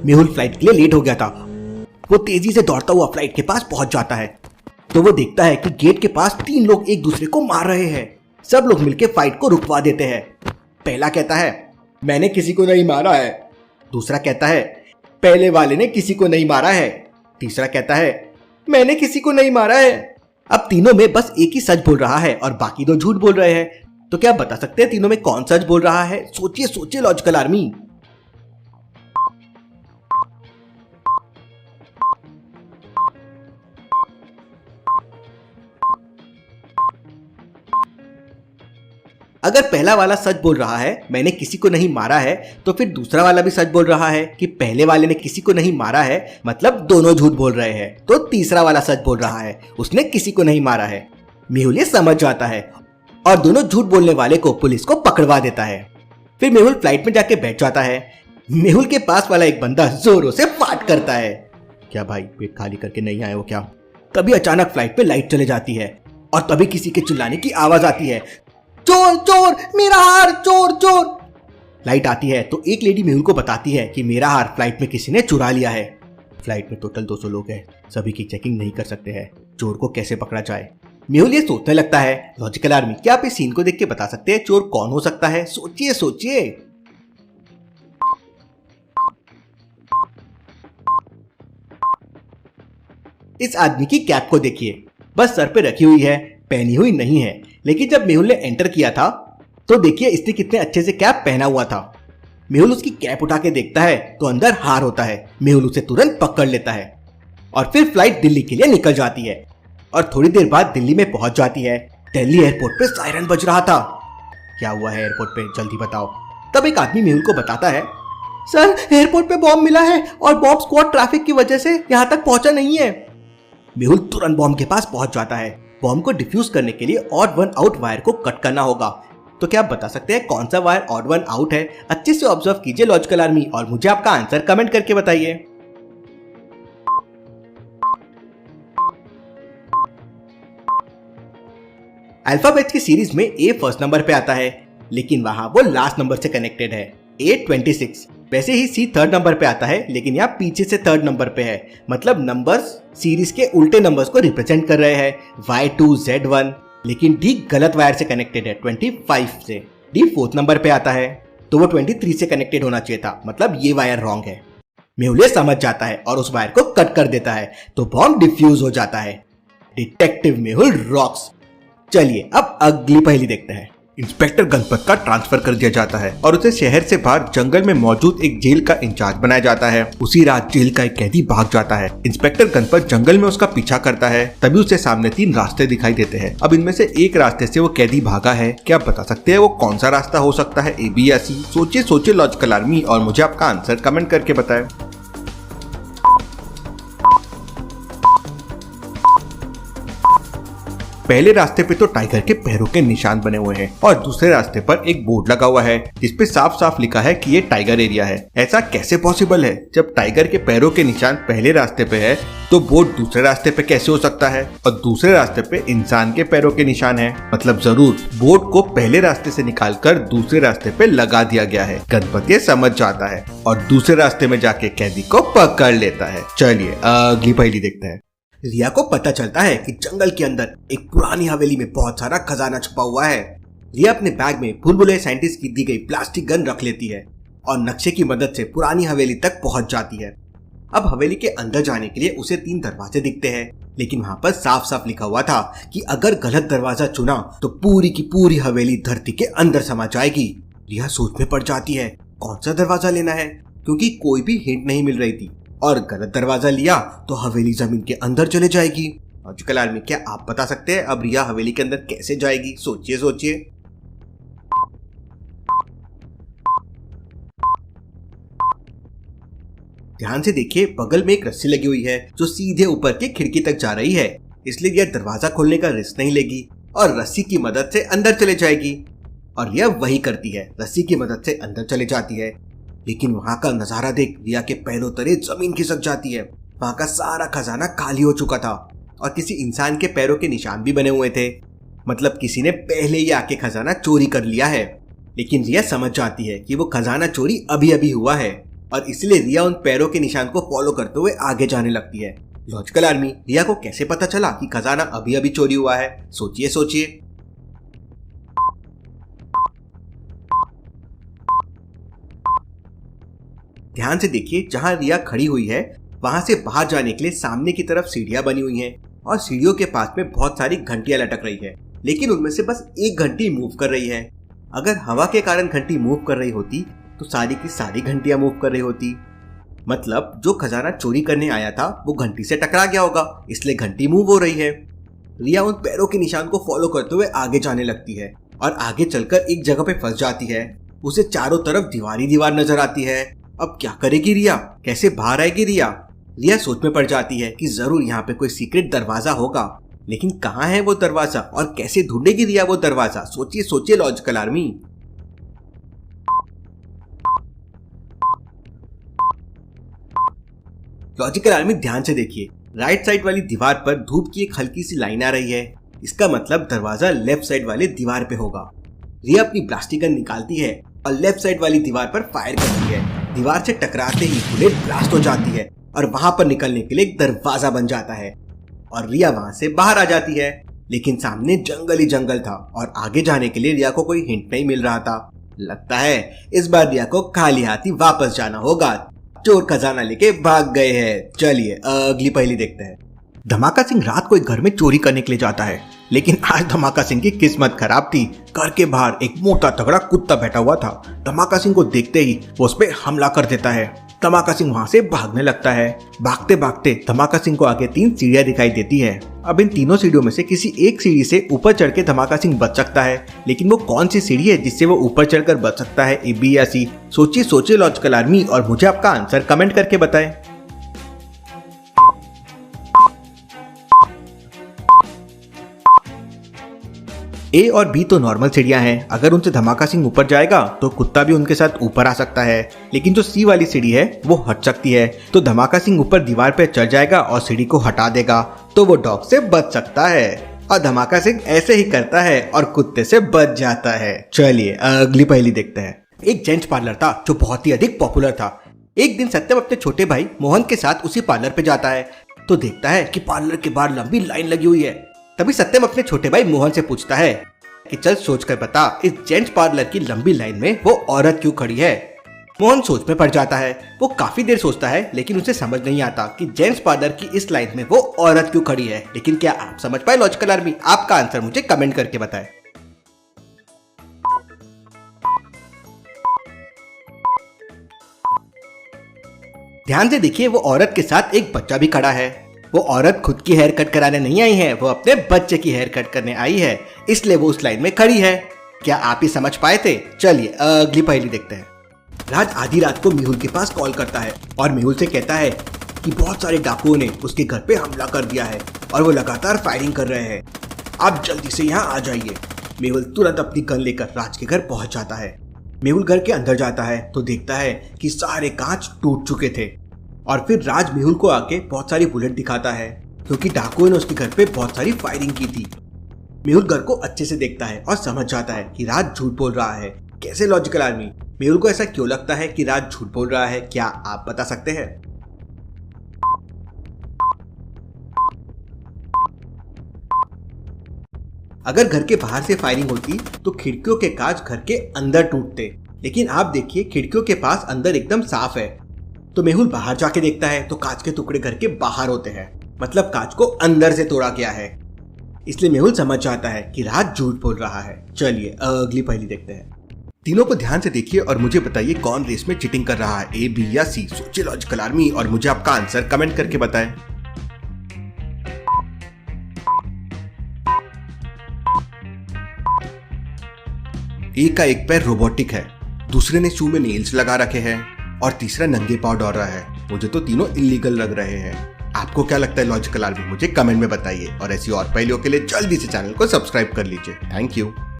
Mehul flight के लिए late हो गया था। वो तेजी से दौड़ता हुआ फ्लाइट के पास पहुंच जाता है तो वो देखता है कि गेट के पास 3 लोग एक दूसरे को मार रहे हैं। सब लोग मिलकर फाइट को रुकवा देते हैं। पहला कहता है, मैंने किसी को नहीं मारा है। दूसरा कहता है, पहले वाले ने किसी को नहीं मारा है। तीसरा कहता है, मैंने किसी को नहीं मारा है। अब तीनों में बस एक ही सच बोल रहा है और बाकी 2 झूठ बोल रहे हैं। तो क्या बता सकते हैं तीनों में कौन सच बोल रहा है? सोचिए सोचिए लॉजिकल आर्मी। अगर पहला वाला सच बोल रहा है, मैंने किसी को नहीं मारा है, तो फिर दूसरा वाला भी सच बोल रहा है कि पहले वाले ने किसी को नहीं मारा है, मतलब दोनों झूठ बोल रहे हैं। तो तीसरा वाला सच बोल रहा है, उसने किसी को नहीं मारा है। मेहुल ये समझ जाता है और दोनों झूठ बोलने वाले को पुलिस को पकड़वा देता है। फिर मेहुल फ्लाइट में जाके बैठ जाता है। मेहुल के पास वाला एक बंदा जोरों से फाट करता है, क्या भाई पेट खाली करके नहीं आए हो क्या? तभी अचानक फ्लाइट पे लाइट चले जाती है और तभी किसी के चिल्लाने की आवाज आती है, चोर चोर, मेरा हार, चोर चोर। लाइट आती है तो एक लेडी मेहुल को बताती है कि मेरा हार फ्लाइट में किसी ने चुरा लिया है। फ्लाइट में टोटल 200 लोग हैं, सभी की चेकिंग नहीं कर सकते हैं, चोर को कैसे पकड़ा जाए? मेहुल ये सोचने लगता है। लॉजिकल आर्मी, क्या आप इस सीन को देख के बता सकते हैं चोर कौन हो सकता है? सोचिए सोचिए। इस आदमी की कैप को देखिए, बस सर पे रखी हुई है, पहनी हुई नहीं है। लेकिन जब मेहुल ने एंटर किया था तो देखिए इसने कितने अच्छे से कैप पहना हुआ था। मेहुल उसकी कैप उठा के देखता है तो अंदर हार होता है। मेहुल उसे तुरंत पकड़ लेता है और फिर फ्लाइट दिल्ली के लिए निकल जाती है और थोड़ी देर बाद दिल्ली में पहुंच जाती है। दिल्ली एयरपोर्ट पे सायरन बज रहा था। क्या हुआ है एयरपोर्ट पे, जल्दी बताओ। तब एक आदमी मेहुल को बताता है, सर एयरपोर्ट पे बॉम्ब मिला है और बॉम्ब स्क्वाड ट्रैफिक की वजह से यहाँ तक पहुंचा नहीं है। मेहुल तुरंत बॉम्ब के पास पहुंच जाता है। बॉम्ब को डिफ्यूज करने के लिए ऑड वन आउट वायर को कट करना होगा। तो क्या आप बता सकते हैं कौन सा वायर ऑड वन आउट है? अच्छे से ऑब्जर्व कीजिए लॉजिकल आर्मी और मुझे आपका आंसर कमेंट करके बताइए। अल्फाबेट की सीरीज में ए फर्स्ट नंबर पे आता है, लेकिन वहां वो लास्ट नंबर से कनेक्टेड है, A26। वैसे ही सी थर्ड नंबर पे आता है, लेकिन यहाँ पीछे से थर्ड नंबर पे है, मतलब नंबर्स सीरीज के उल्टे नंबर्स को रिप्रेजेंट कर रहे हैं, Y2 Z1। लेकिन डी गलत वायर से कनेक्टेड है, 25 से। डी फोर्थ नंबर पे आता है तो वो 23 से कनेक्टेड होना चाहिए था, मतलब ये वायर रॉन्ग है। मेहुल समझ जाता है और उस वायर को कट कर देता है तो बॉम्ब डिफ्यूज हो जाता है। Detective Mehul rocks. चलिए अब अगली पहेली देखते हैं। इंस्पेक्टर गणपत का ट्रांसफर कर दिया जाता है और उसे शहर से बाहर जंगल में मौजूद एक जेल का इंचार्ज बनाया जाता है। उसी रात जेल का एक कैदी भाग जाता है। इंस्पेक्टर गणपत जंगल में उसका पीछा करता है। तभी उसे सामने 3 रास्ते दिखाई देते हैं। अब इनमें से एक रास्ते से वो कैदी भागा है। क्या आप बता सकते हैं वो कौन सा रास्ता हो सकता है, A, B या C? सोचिए सोचिए लॉजिकल आर्मी और मुझे आपका आंसर कमेंट करके बताएं। पहले रास्ते पे तो टाइगर के पैरों के निशान बने हुए हैं और दूसरे रास्ते पर एक बोर्ड लगा हुआ है जिसपे साफ साफ लिखा है कि ये टाइगर एरिया है। ऐसा कैसे पॉसिबल है? जब टाइगर के पैरों के निशान पहले रास्ते पे है तो बोर्ड दूसरे रास्ते पे कैसे हो सकता है? और दूसरे रास्ते पे इंसान के पैरों के निशान है, मतलब जरूर बोर्ड को पहले रास्ते से निकालकर दूसरे रास्ते पे लगा दिया गया है। गणपत ये समझ जाता है और दूसरे रास्ते में जाके कैदी को पकड़ लेता है। चलिए अगली पहेली देखते हैं। रिया को पता चलता है कि जंगल के अंदर एक पुरानी हवेली में बहुत सारा खजाना छुपा हुआ है। रिया अपने बैग में भूलभुलैया साइंटिस्ट की दी गई प्लास्टिक गन रख लेती है और नक्शे की मदद से पुरानी हवेली तक पहुंच जाती है। अब हवेली के अंदर जाने के लिए उसे 3 दरवाजे दिखते हैं, लेकिन वहां पर साफ साफ लिखा हुआ था कि अगर गलत दरवाजा चुना तो पूरी की पूरी हवेली धरती के अंदर समा जाएगी। रिया सोच में पड़ जाती है कौन सा दरवाजा लेना है, क्योंकि कोई भी हिंट नहीं मिल रही थी और गलत दरवाजा लिया तो हवेली जमीन के अंदर चले जाएगी। लॉजिकल आर्मी, क्या आप बता सकते हैं अब रिया हवेली के अंदर कैसे जाएगी? सोचिए सोचिए। ध्यान से देखिए, बगल में एक रस्सी लगी हुई है जो सीधे ऊपर की खिड़की तक जा रही है, इसलिए रिया दरवाजा खोलने का रिस्क नहीं लेगी और रस्सी की मदद से अंदर चले जाएगी। और रिया वही करती है, रस्सी की मदद से अंदर चले जाती है। लेकिन वहां का नजारा देख रिया के पैरों तले जमीन खिसक जाती है। वहां का सारा खजाना खाली हो चुका था और किसी इंसान के पैरों के निशान भी बने हुए थे, मतलब किसी ने पहले ही आके खजाना चोरी कर लिया है। लेकिन रिया समझ जाती है कि वो खजाना चोरी अभी अभी हुआ है। और इसलिए रिया उन पैरों के निशान को फॉलो करते हुए आगे जाने लगती है। लॉजिकल आर्मी, रिया को कैसे पता चला कि खजाना अभी अभी चोरी हुआ है? सोचिए सोचिए। ध्यान से देखिए, जहां रिया खड़ी हुई है वहां से बाहर जाने के लिए सामने की तरफ सीढ़ियां बनी हुई हैं और सीढ़ियों के पास में बहुत सारी घंटियां लटक रही है, लेकिन उनमें से बस एक घंटी मूव कर रही है। अगर हवा के कारण घंटी मूव कर रही होती तो सारी की सारी घंटियां मूव कर रही होती। मतलब जो खजाना चोरी करने आया था वो घंटी से टकरा गया होगा, इसलिए घंटी मूव हो रही है। रिया उन पैरों के निशान को फॉलो करते हुए आगे जाने लगती है और आगे चलकर एक जगह पे फंस जाती है। उसे चारों तरफ दीवार ही दीवार नजर आती है। अब क्या करेगी रिया? कैसे बाहर आएगी रिया? रिया सोच में पड़ जाती है कि जरूर यहाँ पे कोई सीक्रेट दरवाजा होगा, लेकिन कहाँ है वो दरवाजा और कैसे ढूंढेगी रिया वो दरवाजा? सोचिए सोचिए लॉजिकल आर्मी। लॉजिकल आर्मी, ध्यान से देखिए, राइट साइड वाली दीवार पर धूप की एक हल्की सी लाइन आ रही है। इसका मतलब दरवाजा लेफ्ट साइड वाले दीवार पे होगा। रिया अपनी ब्लास्टिंग गन निकालती है और लेफ्ट साइड वाली दीवार पर फायर करती है। दीवार से टकराते ही बुलेट ब्लास्ट हो जाती है और वहां पर निकलने के लिए एक दरवाजा बन जाता है और रिया वहां से बाहर आ जाती है। लेकिन सामने जंगल ही जंगल था और आगे जाने के लिए रिया को कोई हिंट नहीं मिल रहा था। लगता है इस बार रिया को खाली हाथी वापस जाना होगा। चोर खजाना लेके भाग गए हैं। चलिए अगली पहेली देखते हैं। धमाका सिंह रात को एक घर में चोरी करने के लिए जाता है, लेकिन आज धमाका सिंह की किस्मत खराब थी। घर के बाहर एक मोटा तगड़ा कुत्ता बैठा हुआ था। धमाका सिंह को देखते ही वो उस पर हमला कर देता है। धमाका सिंह वहां से भागने लगता है। भागते भागते धमाका सिंह को आगे 3 सीढ़ियां दिखाई देती है। अब इन तीनों सीढ़ियों में से किसी एक सीढ़ी से ऊपर चढ़ के धमाका सिंह बच सकता है, लेकिन वो कौन सी सीढ़ी है जिससे वो ऊपर चढ़कर बच सकता है? ए, बी या सी? सोचिए सोचिए लॉजिकल आर्मी और मुझे आपका आंसर कमेंट करके बताएं। ए और बी तो नॉर्मल सीढ़ियां हैं। अगर उनसे धमाका सिंह ऊपर जाएगा तो कुत्ता भी उनके साथ ऊपर आ सकता है, लेकिन जो सी वाली सीढ़ी है वो हट सकती है। तो धमाका सिंह ऊपर दीवार पे चढ़ जाएगा और सीढ़ी को हटा देगा तो वो डॉग से बच सकता है। और धमाका सिंह ऐसे ही करता है और कुत्ते से बच जाता है। चलिए अगली पहेली देखते हैं। एक जेंट्स पार्लर था जो बहुत ही अधिक पॉपुलर था। एक दिन सत्यम अपने छोटे भाई मोहन के साथ उसी पार्लर पे जाता है तो देखता है कि पार्लर के बाहर लंबी लाइन लगी हुई है। तभी सत्यम अपने छोटे भाई मोहन से पूछता है कि चल सोच कर बता, इस जेंट्स पार्लर की लंबी लाइन में वो औरत क्यों खड़ी है? मोहन सोच में पड़ जाता है। वो काफी देर सोचता है, लेकिन उसे समझ नहीं आता कि जेंट्स पार्लर की इस लाइन में वो औरत क्यों खड़ी है। लेकिन क्या आप समझ पाए लॉजिकल आर्मी? आपका आंसर मुझे कमेंट करके बताएं। ध्यान से देखिए, वो औरत के साथ एक बच्चा भी खड़ा है। वो औरत खुद की हेयर कट कराने नहीं आई है, वो अपने बच्चे की हेयर कट करने आई है, इसलिए वो उस लाइन में खड़ी है। क्या आप ही समझ पाए थे? चलिए अगली पहेली देखते हैं। राज आधी रात को मेहुल के पास कॉल करता है और मेहुल से कहता है कि बहुत सारे डाकुओं ने उसके घर पे हमला कर दिया है और वो लगातार फायरिंग कर रहे हैं। आप जल्दी से यहाँ आ जाइए। मेहुल तुरंत अपनी गन लेकर राज के घर पहुंच जाता है। मेहुल घर के अंदर जाता है तो देखता है कि सारे कांच टूट चुके थे और फिर राज मेहुल को आके बहुत सारी बुलेट दिखाता है क्योंकि डाकुओं ने उसके घर पे बहुत सारी फायरिंग की थी। मेहुल घर को अच्छे से देखता है और समझ जाता है कि राज झूठ बोल रहा है। कैसे लॉजिकल आर्मी? मेहुल को ऐसा क्यों लगता है कि राज झूठ बोल रहा है? क्या आप बता सकते हैं? अगर घर के बाहर से फायरिंग होती तो खिड़कियों के कांच घर के अंदर टूटते, लेकिन आप देखिए खिड़कियों के पास अंदर एकदम साफ है। तो मेहुल बाहर जाके देखता है तो कांच के टुकड़े घर के बाहर होते हैं, मतलब कांच को अंदर से तोड़ा गया है। इसलिए मेहुल समझ जाता है कि राज झूठ बोल रहा है। चलिए अगली पहेली देखते हैं। तीनों को ध्यान से देखिए और मुझे बताइए कौन रेस में चीटिंग कर रहा है, ए, बी या सी? सोचिए लॉजिकल आर्मी और मुझे आपका आंसर कमेंट करके बताएं। एक का एक पैर रोबोटिक है, दूसरे ने शू में नेल्स लगा रखे हैं और तीसरा नंगे पांव दौड़ रहा है। मुझे तो तीनों इलीगल लग रहे हैं। आपको क्या लगता है लॉजिकल आर्मी? मुझे कमेंट में बताइए और ऐसी और पहेलियों के लिए जल्दी से चैनल को सब्सक्राइब कर लीजिए। Thank you.